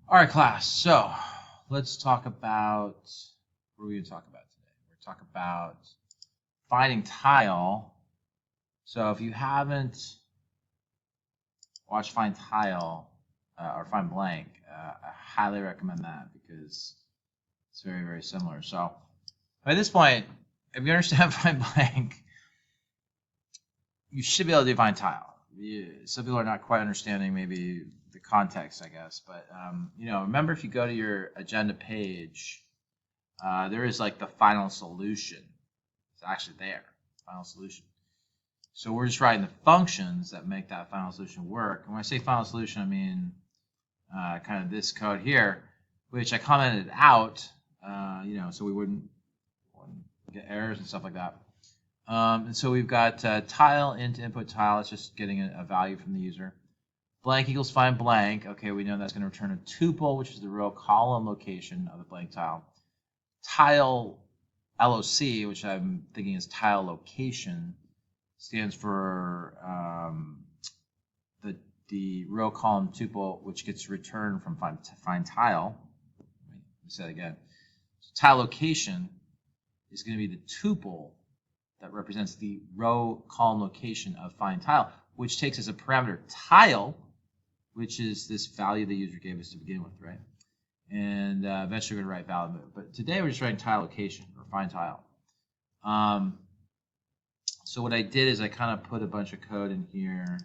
All right, class. So let's talk about what are we going to talk about today? We're going to talk about finding tile. So if you haven't watched Find Tile or Find Blank, I highly recommend that because it's very, very similar. So by this point, if you understand Find Blank, you should be able to do Find Tile. Some people are not quite understanding maybe the context, I guess, but remember if you go to your agenda page, there is like the final solution. It's actually there, final solution. So we're just writing the functions that make that final solution work. And when I say final solution, I mean kind of this code here, which I commented out, so we wouldn't get errors and stuff like that. And so we've got tile into input tile. It's just getting a value from the user. Blank equals find blank. Okay, we know that's going to return a tuple, which is the row column location of the blank tile. Tile LOC, which I'm thinking is tile location, stands for the row column tuple, which gets returned from find tile. Let me say that again. So tile location is going to be the tuple that represents the row column location of find tile, which takes as a parameter tile, which is this value the user gave us to begin with, right? And eventually we're going to write valid move. But today we're just writing tile location or find tile. So what I did is I kind of put a bunch of code in here,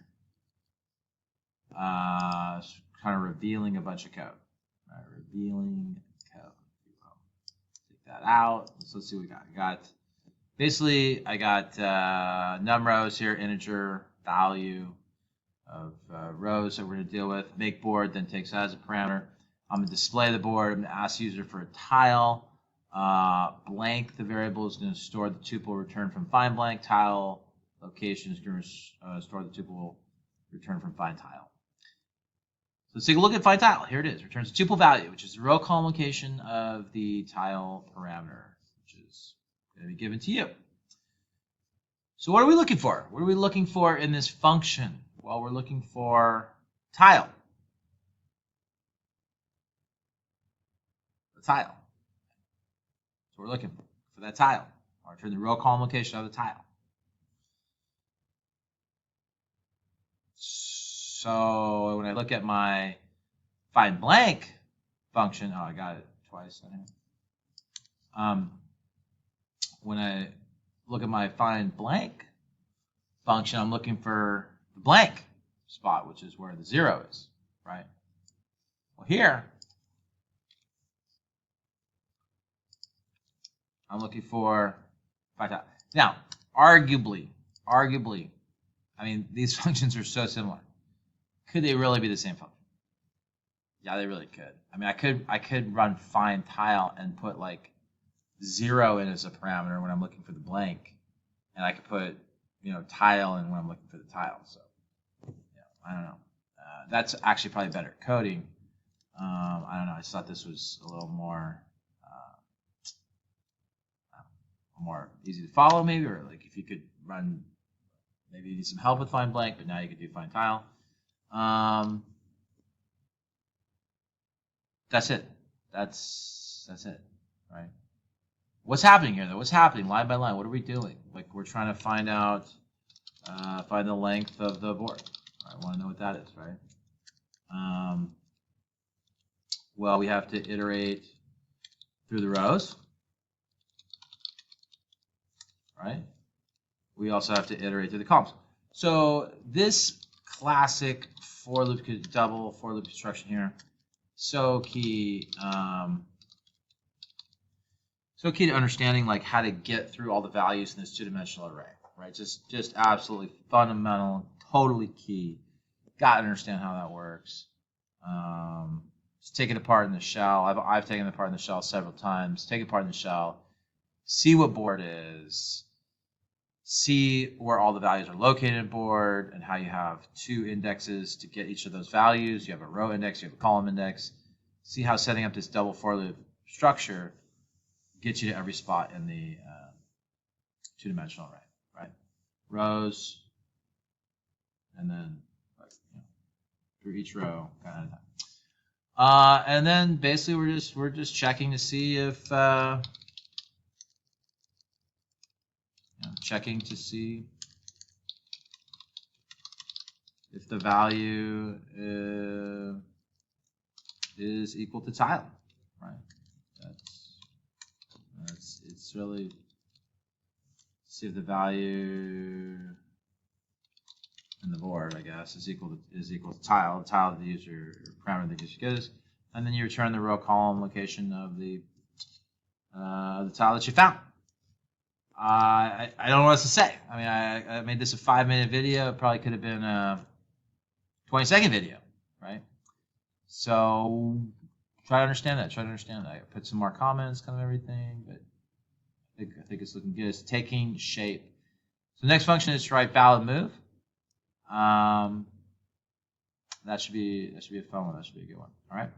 kind of revealing a bunch of code. Right, revealing code. Take that out. So let's see what we got. I got num rows here, integer value of rows that we're going to deal with. Make board then takes that as a parameter. I'm going to display the board. I'm going to ask the user for a tile. Blank, the variable, is going to store the tuple return from find blank. Tile location is going to store the tuple return from find tile. So let's take a look at find tile. Here it is. Returns tuple value, which is the row column location of the tile parameter, which is going to be given to you. So what are we looking for? What are we looking for in this function? Well, we're looking for tile. The tile. So we're looking for that tile. I'll return the row column location of the tile. So when I look at my find blank function, I got it twice. When I look at my find blank function, I'm looking for the blank spot, which is where the 0 is, right? Well, here I'm looking for find tile. Now, arguably, I mean, these functions are so similar. Could they really be the same function? Yeah, they really could. I mean, I could run find tile and put like 0 in as a parameter when I'm looking for the blank, and I could put tile in when I'm looking for the tile. So I don't know. That's actually probably better coding. I don't know. I just thought this was a little more easy to follow, maybe, or like if you could run. Maybe you need some help with find blank, but now you can do find tile. That's it. That's it, right? What's happening here, though? What's happening line by line? What are we doing? Like we're trying to find out, find the length of the board. I want to know what that is, right? Well, we have to iterate through the rows, right? We also have to iterate through the columns. So this classic for loop, double for loop construction here, so key to understanding like how to get through all the values in this two-dimensional array, right? Just absolutely fundamental, totally key. Got to understand how that works. Just take it apart in the shell. I've taken it apart in the shell several times. Take it apart in the shell. See what board is. See where all the values are located in board and how you have 2 indexes to get each of those values. You have a row index, you have a column index. See how setting up this double for loop structure gets you to every spot in the two-dimensional array, right? Rows, and then through each row, kind of. And then basically we're just checking to see if checking to see if the value is equal to tile, right? It's really see if the value in the board, I guess, is equal to tile. The tile that the user parameter that user gives, and then you return the row column location of the tile that you found. I don't know what else to say. I mean, I made this a 5-minute video. It probably could have been a 20-second video, right? So try to understand that. I put some more comments, kind of everything, but I think it's looking good. It's taking shape. So the next function is to write valid move. That should be a fun one. That should be a good one. All right.